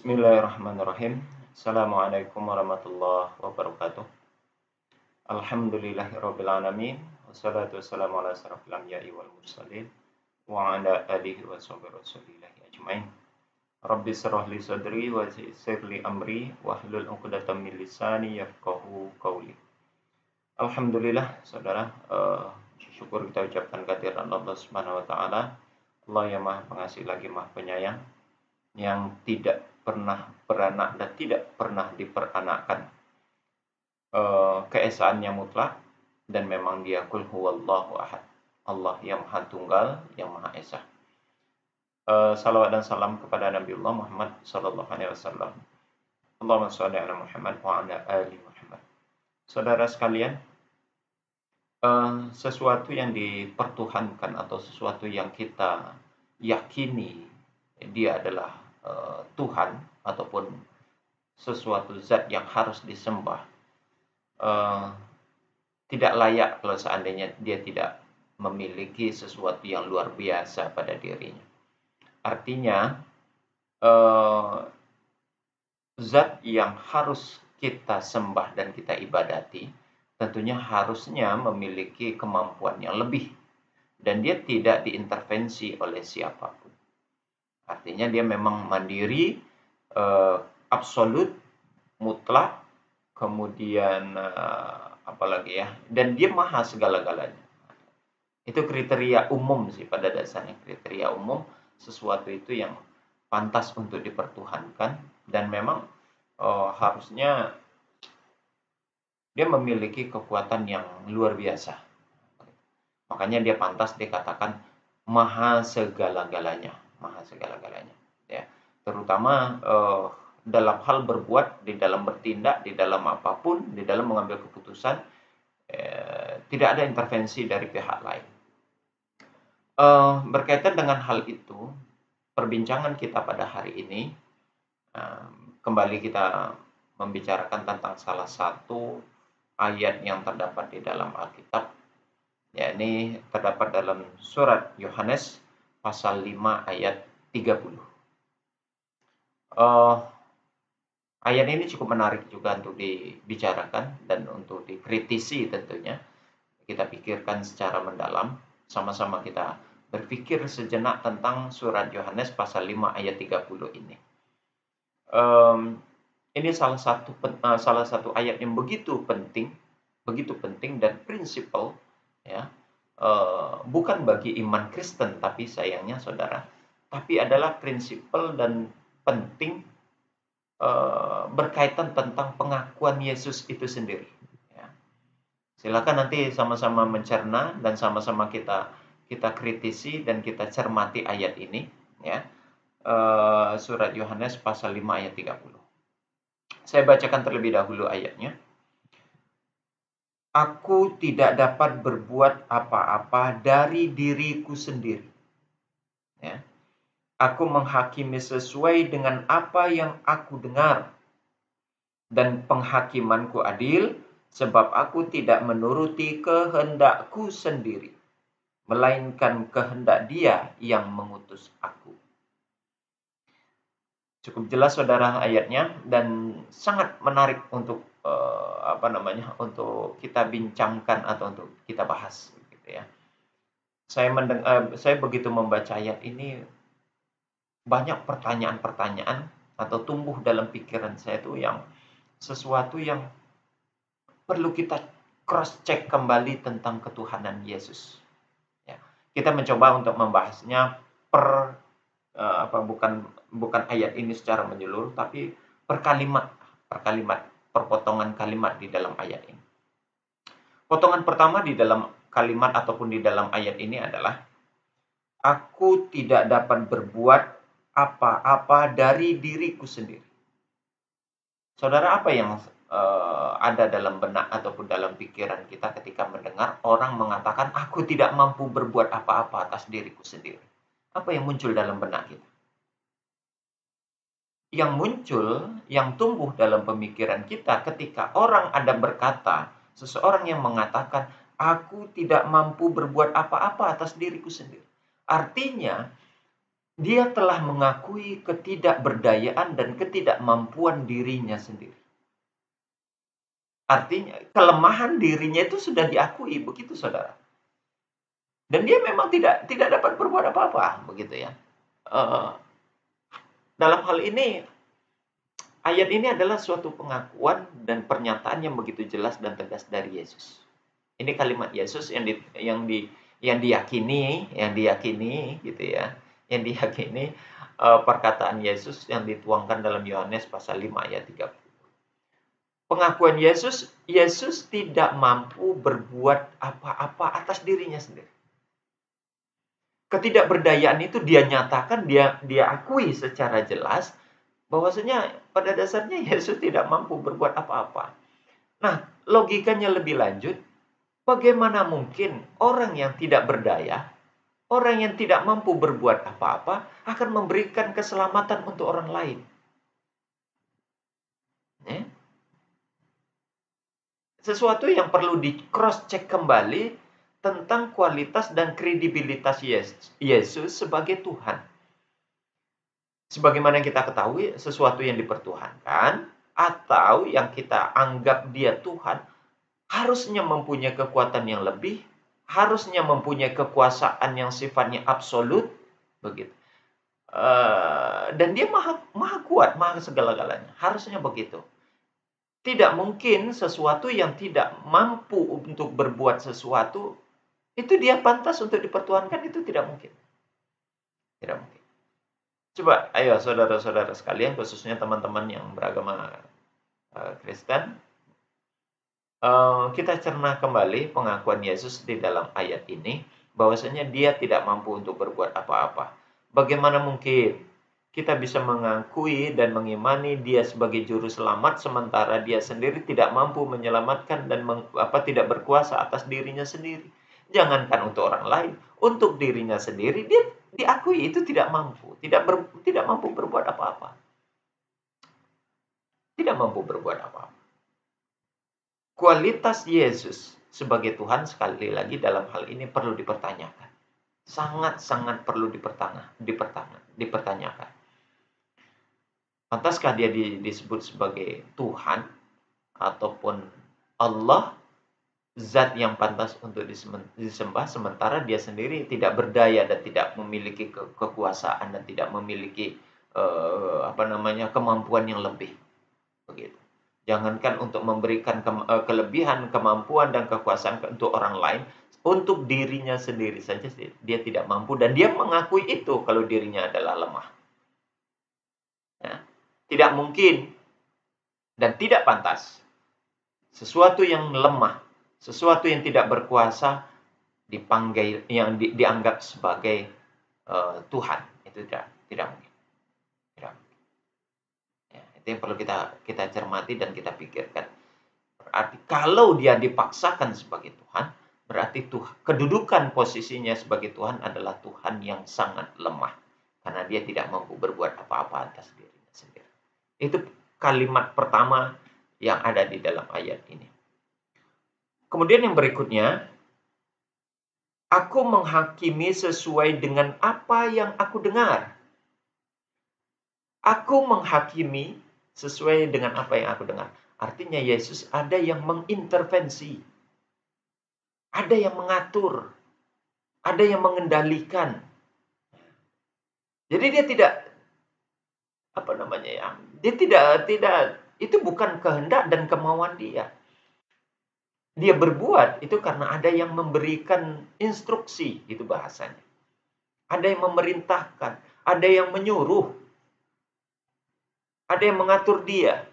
Bismillahirrahmanirrahim. Assalamualaikum warahmatullahi wabarakatuh. Alhamdulillahirabbil alamin. Wassalatu wassalamu ala asyrofil anbiya'i wal mursalin wa ala alihi washabihi rasulillahi ajmain. Rabbi shrah li sadri wa yassir li amri wahlul 'uqdatam min lisani yafqahu qawli. Alhamdulillah, saudara, syukur kita ucapkan kehadiran Allah Subhanahu wa taala. Allah yang Maha Pengasih lagi Maha Penyayang, yang tidak pernah beranak dan tidak pernah diperanakkan. Keesaannya mutlak dan memang Dia qul huwallahu ahad. Allah yang Maha Tunggal, yang Maha Esa. Salawat dan salam kepada Nabiullah Muhammad sallallahu alaihi wasallam. Allahumma shalli ala Muhammad wa ala ali Muhammad. Saudara sekalian, sesuatu yang dipertuhankan atau sesuatu yang kita yakini Dia adalah Tuhan ataupun sesuatu zat yang harus disembah, tidak layak kalau seandainya dia tidak memiliki sesuatu yang luar biasa pada dirinya. Artinya, zat yang harus kita sembah dan kita ibadati tentunya harusnya memiliki kemampuan yang lebih dan dia tidak diintervensi oleh siapapun. Artinya dia memang mandiri, absolut, mutlak, kemudian apalagi ya, dan dia maha segala-galanya. Itu kriteria umum sih pada dasarnya, kriteria umum sesuatu itu yang pantas untuk dipertuhankan dan memang harusnya dia memiliki kekuatan yang luar biasa. Makanya dia pantas dikatakan maha segala-galanya, maha segala-galanya, ya. Terutama dalam hal berbuat, di dalam bertindak, di dalam apapun, di dalam mengambil keputusan, tidak ada intervensi dari pihak lain. Berkaitan dengan hal itu, perbincangan kita pada hari ini, kembali kita membicarakan tentang salah satu ayat yang terdapat di dalam Alkitab, yakni terdapat dalam surat Yohanes pasal 5 ayat 30. Ayat ini cukup menarik juga untuk dibicarakan dan untuk dikritisi tentunya. Kita pikirkan secara mendalam, sama-sama kita berpikir sejenak tentang surat Yohanes pasal 5 ayat 30 ini. Ini salah satu ayat yang begitu penting dan prinsipal, ya. Bukan bagi iman Kristen, tapi sayangnya saudara, tapi adalah prinsipal dan penting berkaitan tentang pengakuan Yesus itu sendiri. Ya. Silakan nanti sama-sama mencerna dan sama-sama kita kritisi dan kita cermati ayat ini, ya. Surat Yohanes pasal 5 ayat 30. Saya bacakan terlebih dahulu ayatnya. Aku tidak dapat berbuat apa-apa dari diriku sendiri. Ya. Aku menghakimi sesuai dengan apa yang aku dengar. Dan penghakimanku adil, sebab aku tidak menuruti kehendakku sendiri, melainkan kehendak Dia yang mengutus aku. Cukup jelas saudara ayatnya dan sangat menarik untuk untuk kita bincangkan atau untuk kita bahas, gitu ya. Saya begitu membaca ayat ini banyak pertanyaan-pertanyaan atau tumbuh dalam pikiran saya itu yang sesuatu yang perlu kita cross check kembali tentang ketuhanan Yesus. Ya. Kita mencoba untuk membahasnya bukan ayat ini secara menyeluruh, tapi per kalimat, perpotongan kalimat di dalam ayat ini. Potongan pertama di dalam kalimat ataupun di dalam ayat ini adalah, aku tidak dapat berbuat apa-apa dari diriku sendiri. Saudara, apa yang ada dalam benak ataupun dalam pikiran kita ketika mendengar orang mengatakan, aku tidak mampu berbuat apa-apa atas diriku sendiri? Apa yang muncul dalam benak kita? Yang muncul, yang tumbuh dalam pemikiran kita ketika orang ada berkata, seseorang yang mengatakan, aku tidak mampu berbuat apa-apa atas diriku sendiri. Artinya, dia telah mengakui ketidakberdayaan dan ketidakmampuan dirinya sendiri. Artinya, kelemahan dirinya itu sudah diakui, begitu saudara. Dan dia memang tidak dapat berbuat apa-apa, begitu ya. Dalam hal ini, ayat ini adalah suatu pengakuan dan pernyataan yang begitu jelas dan tegas dari Yesus. Ini kalimat Yesus yang diyakini gitu ya. Yang diyakini perkataan Yesus yang dituangkan dalam Yohanes pasal 5 ayat 30. Pengakuan Yesus, Yesus tidak mampu berbuat apa-apa atas dirinya sendiri. Ketidakberdayaan itu dia nyatakan, dia akui secara jelas bahwasanya pada dasarnya Yesus tidak mampu berbuat apa-apa. Nah, logikanya lebih lanjut, bagaimana mungkin orang yang tidak berdaya, orang yang tidak mampu berbuat apa-apa akan memberikan keselamatan untuk orang lain? Ya? Sesuatu yang perlu di cross check kembali tentang kualitas dan kredibilitas Yesus sebagai Tuhan. Sebagaimana kita ketahui, sesuatu yang dipertuhankan atau yang kita anggap dia Tuhan harusnya mempunyai kekuatan yang lebih, harusnya mempunyai kekuasaan yang sifatnya absolut, begitu. Dan dia maha kuat, maha segala-galanya. Harusnya begitu. Tidak mungkin sesuatu yang tidak mampu untuk berbuat sesuatu, itu dia pantas untuk dipertuhankan, itu tidak mungkin. Tidak mungkin. Coba, ayo saudara-saudara sekalian, khususnya teman-teman yang beragama Kristen, kita cerna kembali pengakuan Yesus di dalam ayat ini, bahwasanya dia tidak mampu untuk berbuat apa-apa. Bagaimana mungkin kita bisa mengakui dan mengimani dia sebagai juru selamat, sementara dia sendiri tidak mampu menyelamatkan dan tidak berkuasa atas dirinya sendiri. Jangankan untuk orang lain, untuk dirinya sendiri dia diakui itu tidak mampu, tidak mampu berbuat apa-apa. Tidak mampu berbuat apa-apa. Kualitas Yesus sebagai Tuhan sekali lagi dalam hal ini perlu dipertanyakan. Sangat-sangat perlu dipertanyakan. Pantaskah dia disebut sebagai Tuhan ataupun Allah, zat yang pantas untuk disembah, sementara dia sendiri tidak berdaya dan tidak memiliki kekuasaan dan tidak memiliki kemampuan yang lebih, begitu. Jangankan untuk memberikan kelebihan, kemampuan dan kekuasaan untuk orang lain, untuk dirinya sendiri saja dia tidak mampu, dan dia mengakui itu kalau dirinya adalah lemah. Ya. Tidak mungkin dan tidak pantas sesuatu yang lemah, sesuatu yang tidak berkuasa dipanggil, yang dianggap sebagai Tuhan. Itu tidak mungkin. Tidak mungkin. Ya, itu yang perlu kita cermati dan kita pikirkan. Berarti kalau dia dipaksakan sebagai Tuhan, berarti kedudukan posisinya sebagai Tuhan adalah Tuhan yang sangat lemah, karena dia tidak mampu berbuat apa-apa atas dirinya sendiri. Itu kalimat pertama yang ada di dalam ayat ini. Kemudian yang berikutnya, aku menghakimi sesuai dengan apa yang aku dengar. Aku menghakimi sesuai dengan apa yang aku dengar. Artinya Yesus ada yang mengintervensi, ada yang mengatur, ada yang mengendalikan. Jadi dia tidak dia tidak itu bukan kehendak dan kemauan dia. Dia berbuat itu karena ada yang memberikan instruksi, itu bahasanya. Ada yang memerintahkan, ada yang menyuruh, ada yang mengatur dia.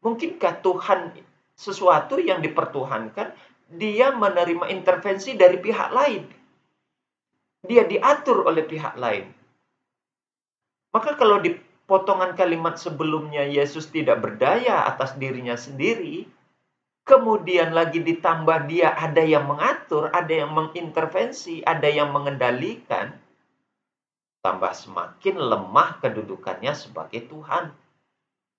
Mungkinkah Tuhan sesuatu yang dipertuhankan, dia menerima intervensi dari pihak lain? Dia diatur oleh pihak lain. Maka kalau di potongan kalimat sebelumnya Yesus tidak berdaya atas dirinya sendiri, kemudian lagi ditambah dia ada yang mengatur, ada yang mengintervensi, ada yang mengendalikan, tambah semakin lemah kedudukannya sebagai Tuhan.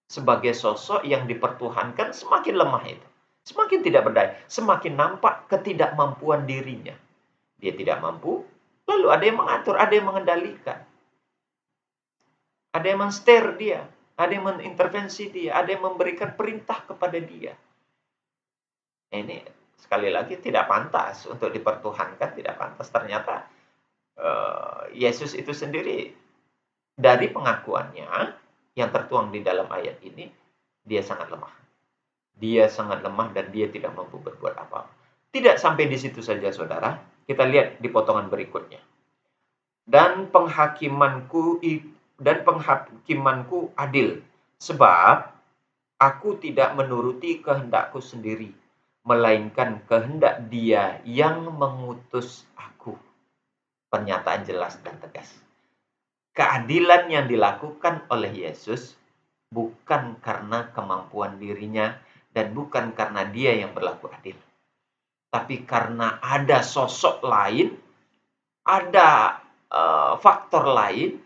Sebagai sosok yang dipertuhankan, semakin lemah itu. Semakin tidak berdaya. Semakin nampak ketidakmampuan dirinya. Dia tidak mampu, lalu ada yang mengatur, ada yang mengendalikan. ada yang men-steer dia, ada yang mengintervensi dia, ada yang memberikan perintah kepada dia. Ini sekali lagi tidak pantas untuk dipertuhankan, tidak pantas. Ternyata Yesus itu sendiri dari pengakuannya yang tertuang di dalam ayat ini, dia sangat lemah. Dia sangat lemah dan dia tidak mampu berbuat apa-apa. Tidak sampai di situ saja, saudara. Kita lihat di potongan berikutnya. Dan penghakimanku adil, sebab aku tidak menuruti kehendakku sendiri, melainkan kehendak Dia yang mengutus aku. Pernyataan jelas dan tegas. Keadilan yang dilakukan oleh Yesus bukan karena kemampuan dirinya dan bukan karena dia yang berlaku adil. Tapi karena ada sosok lain, ada faktor lain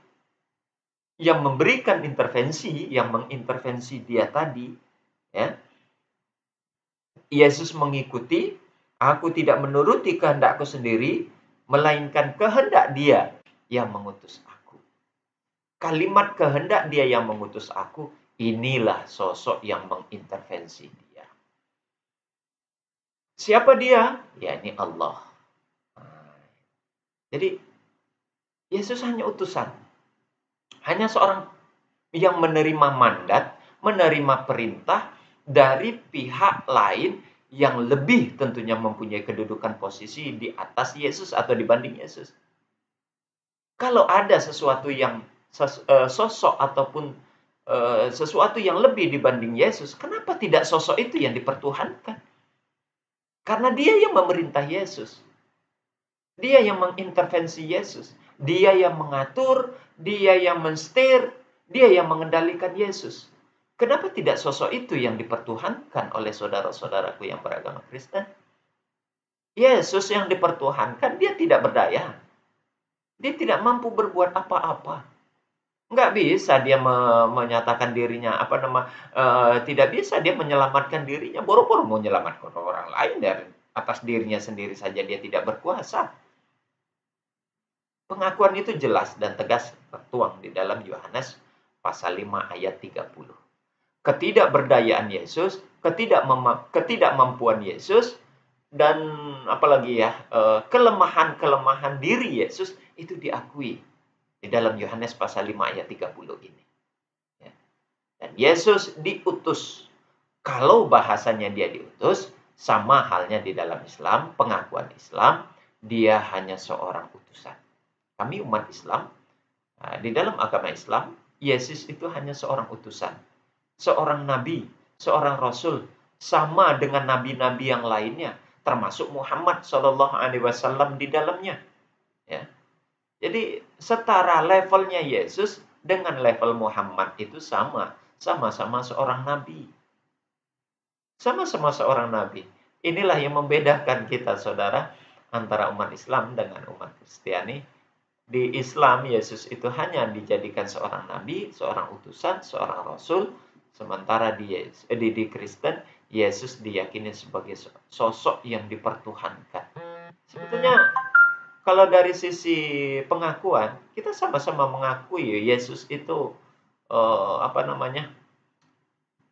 yang memberikan intervensi, yang mengintervensi dia tadi, ya. Yesus mengikuti, aku tidak menuruti kehendakku sendiri, melainkan kehendak Dia yang mengutus aku. Kalimat kehendak Dia yang mengutus aku, inilah sosok yang mengintervensi dia. Siapa dia? Ya, ini Allah. Jadi, Yesus hanya utusan. Hanya seorang yang menerima mandat, menerima perintah dari pihak lain yang lebih tentunya mempunyai kedudukan posisi di atas Yesus atau dibanding Yesus. Kalau ada sesuatu yang sosok ataupun sesuatu yang lebih dibanding Yesus, kenapa tidak sosok itu yang dipertuhankan? Karena dia yang memerintah Yesus. Dia yang mengintervensi Yesus. Dia yang mengatur, dia yang men-steer, dia yang mengendalikan Yesus. Kenapa tidak sosok itu yang dipertuhankan oleh saudara-saudaraku yang beragama Kristen? Yesus yang dipertuhankan, dia tidak berdaya. Dia tidak mampu berbuat apa-apa. Nggak bisa dia menyatakan dirinya, tidak bisa dia menyelamatkan dirinya. Boro-boro mau menyelamatkan orang lain dari atas dirinya sendiri saja dia tidak berkuasa. Pengakuan itu jelas dan tegas tertuang di dalam Yohanes pasal 5 ayat 30. Ketidakberdayaan Yesus, ketidakmampuan Yesus, dan apalagi ya, kelemahan-kelemahan diri Yesus itu diakui di dalam Yohanes pasal 5 ayat 30 ini. Ya. Dan Yesus diutus. Kalau bahasanya dia diutus, sama halnya di dalam Islam, pengakuan Islam, dia hanya seorang utusan. Kami umat Islam, di dalam agama Islam, Yesus itu hanya seorang utusan. Seorang nabi, seorang rasul, sama dengan nabi-nabi yang lainnya, termasuk Muhammad SAW di dalamnya. Ya. Jadi setara levelnya Yesus dengan level Muhammad itu sama. Sama-sama seorang nabi. Sama-sama seorang nabi. Inilah yang membedakan kita, saudara, antara umat Islam dengan umat Kristiani. Di Islam, Yesus itu hanya dijadikan seorang nabi, seorang utusan, seorang rasul. Sementara di Kristen, Yesus diyakini sebagai sosok yang dipertuhankan. Sebetulnya kalau dari sisi pengakuan, kita sama-sama mengakui Yesus itu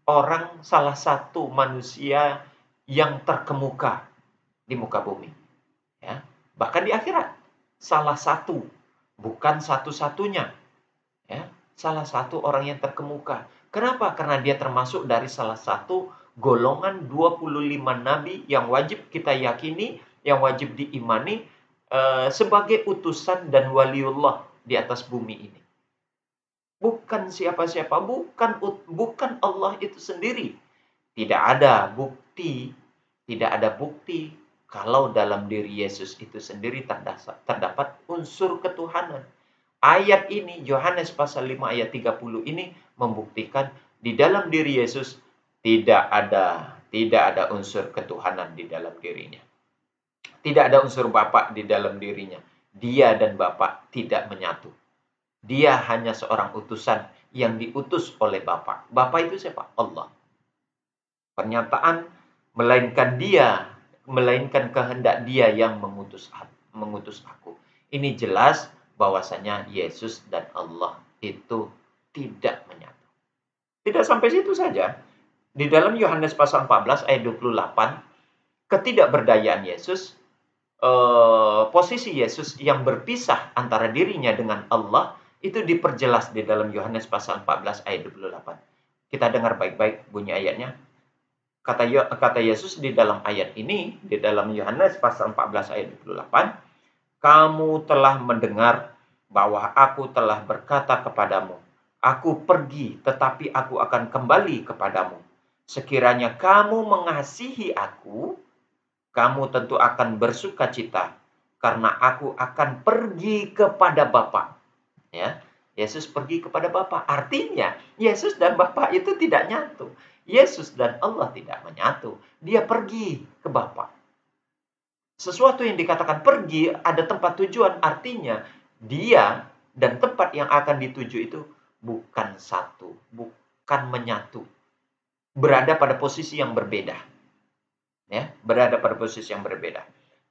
orang salah satu manusia yang terkemuka di muka bumi. Ya. Bahkan di akhirat, salah satu, bukan satu-satunya. Ya. Salah satu orang yang terkemuka. Kenapa? Karena dia termasuk dari salah satu golongan 25 nabi yang wajib kita yakini, yang wajib diimani, sebagai utusan dan waliullah di atas bumi ini. Bukan siapa-siapa, bukan Allah itu sendiri. Tidak ada bukti kalau dalam diri Yesus itu sendiri terdapat unsur ketuhanan. Ayat ini, Yohanes pasal 5 ayat 30 ini membuktikan di dalam diri Yesus tidak ada unsur ketuhanan di dalam dirinya. Tidak ada unsur Bapa di dalam dirinya. Dia dan Bapa tidak menyatu. Dia hanya seorang utusan yang diutus oleh Bapa. Bapa itu siapa? Allah. Pernyataan melainkan kehendak Dia yang mengutus aku. Ini jelas bahwasanya Yesus dan Allah itu tidak menyatu. Tidak sampai situ saja. Di dalam Yohanes pasal 14 ayat 28, ketidakberdayaan Yesus, posisi Yesus yang berpisah antara dirinya dengan Allah, itu diperjelas di dalam Yohanes pasal 14 ayat 28. Kita dengar baik-baik bunyi ayatnya. Kata Yesus di dalam ayat ini, di dalam Yohanes pasal 14 ayat 28, kamu telah mendengar bahwa aku telah berkata kepadamu, aku pergi tetapi aku akan kembali kepadamu. Sekiranya kamu mengasihi aku, kamu tentu akan bersukacita karena aku akan pergi kepada Bapa. Ya, Yesus pergi kepada Bapa. Artinya, Yesus dan Bapa itu tidak nyatu. Yesus dan Allah tidak menyatu. Dia pergi ke Bapa. Sesuatu yang dikatakan pergi ada tempat tujuan, artinya dia dan tempat yang akan dituju itu bukan satu, bukan menyatu. Berada pada posisi yang berbeda. Ya, berada pada posisi yang berbeda.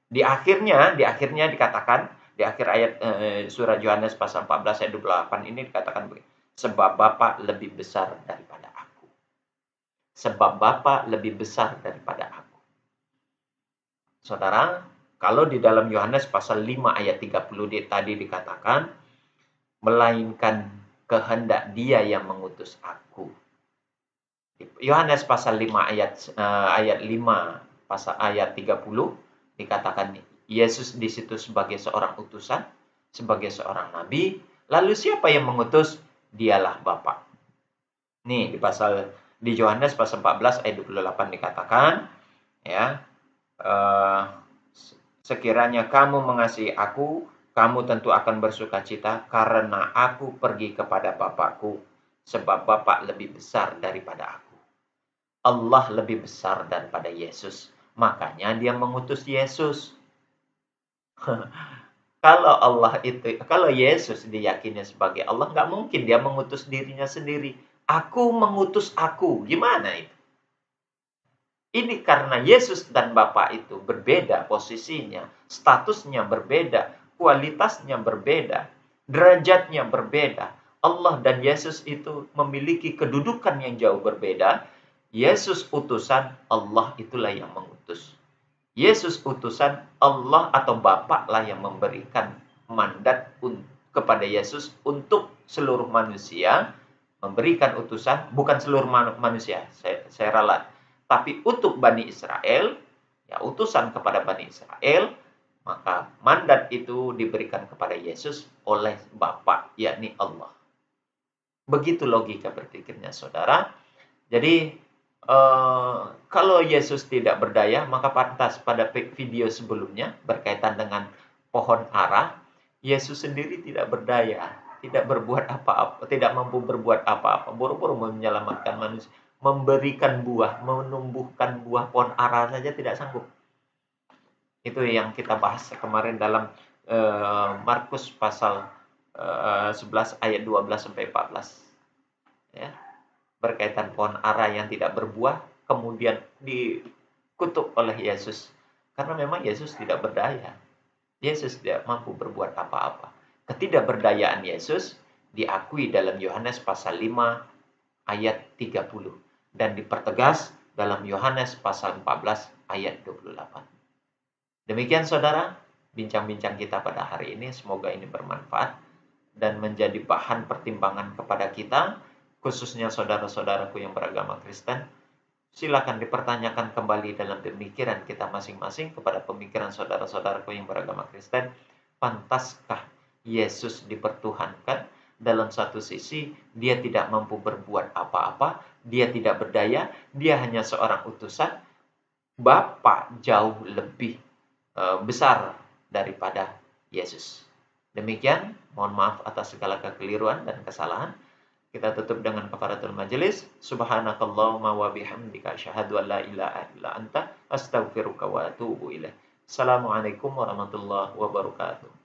Di akhirnya dikatakan, di akhir ayat surat Yohanes pasal 14 ayat 28 ini dikatakan begini, sebab Bapa lebih besar daripada aku. Sebab Bapa lebih besar daripada aku. Saudara, kalau di dalam Yohanes pasal 5 ayat 30 tadi dikatakan, melainkan kehendak Dia yang mengutus aku. Yohanes pasal 5 ayat 5 pasal ayat 30 dikatakan Yesus di situ sebagai seorang utusan, sebagai seorang nabi. Lalu siapa yang mengutus? Dialah Bapa. Nih di Yohanes pasal 14 ayat 28 dikatakan, ya, sekiranya kamu mengasihi aku, kamu tentu akan bersukacita karena aku pergi kepada Bapakku, sebab Bapa lebih besar daripada aku. Allah lebih besar daripada Yesus, makanya dia mengutus Yesus. Kalau Yesus diyakini sebagai Allah, nggak mungkin dia mengutus dirinya sendiri. Aku mengutus aku, gimana itu? Ini karena Yesus dan Bapa itu berbeda posisinya, statusnya berbeda, kualitasnya berbeda, derajatnya berbeda. Allah dan Yesus itu memiliki kedudukan yang jauh berbeda. Yesus utusan, Allah itulah yang mengutus. Yesus utusan, Allah atau Bapa lah yang memberikan mandat kepada Yesus untuk seluruh manusia, memberikan utusan, bukan seluruh manusia, saya ralat. Tapi untuk Bani Israel, ya utusan kepada Bani Israel, maka mandat itu diberikan kepada Yesus oleh Bapa, yakni Allah. Begitu logika berpikirnya, saudara. Jadi, kalau Yesus tidak berdaya, maka pantas pada video sebelumnya berkaitan dengan pohon ara, Yesus sendiri tidak berdaya, tidak berbuat apa-apa, tidak mampu berbuat apa-apa, buru-buru menyelamatkan manusia. Memberikan buah, menumbuhkan buah pohon ara saja tidak sanggup. Itu yang kita bahas kemarin dalam Markus pasal 11 ayat 12 sampai 14. Ya. Berkaitan pohon ara yang tidak berbuah, kemudian dikutuk oleh Yesus. Karena memang Yesus tidak berdaya. Yesus tidak mampu berbuat apa-apa. Ketidakberdayaan Yesus diakui dalam Yohanes pasal 5 ayat 30. Dan dipertegas dalam Yohanes pasal 14 ayat 28. Demikian saudara, bincang-bincang kita pada hari ini. Semoga ini bermanfaat dan menjadi bahan pertimbangan kepada kita, khususnya saudara-saudaraku yang beragama Kristen. Silakan dipertanyakan kembali dalam pemikiran kita masing-masing kepada pemikiran saudara-saudaraku yang beragama Kristen. Pantaskah Yesus dipertuhankan? Dalam satu sisi, dia tidak mampu berbuat apa-apa, dia tidak berdaya, dia hanya seorang utusan. Bapa jauh lebih besar daripada Yesus. Demikian, mohon maaf atas segala kekeliruan dan kesalahan. Kita tutup dengan kafaratul majelis. Subhanakallahumma wa bihamdika asyhadu an la ilaha illa anta astaghfiruka wa atubu ilaik. Assalamualaikum warahmatullahi wabarakatuh.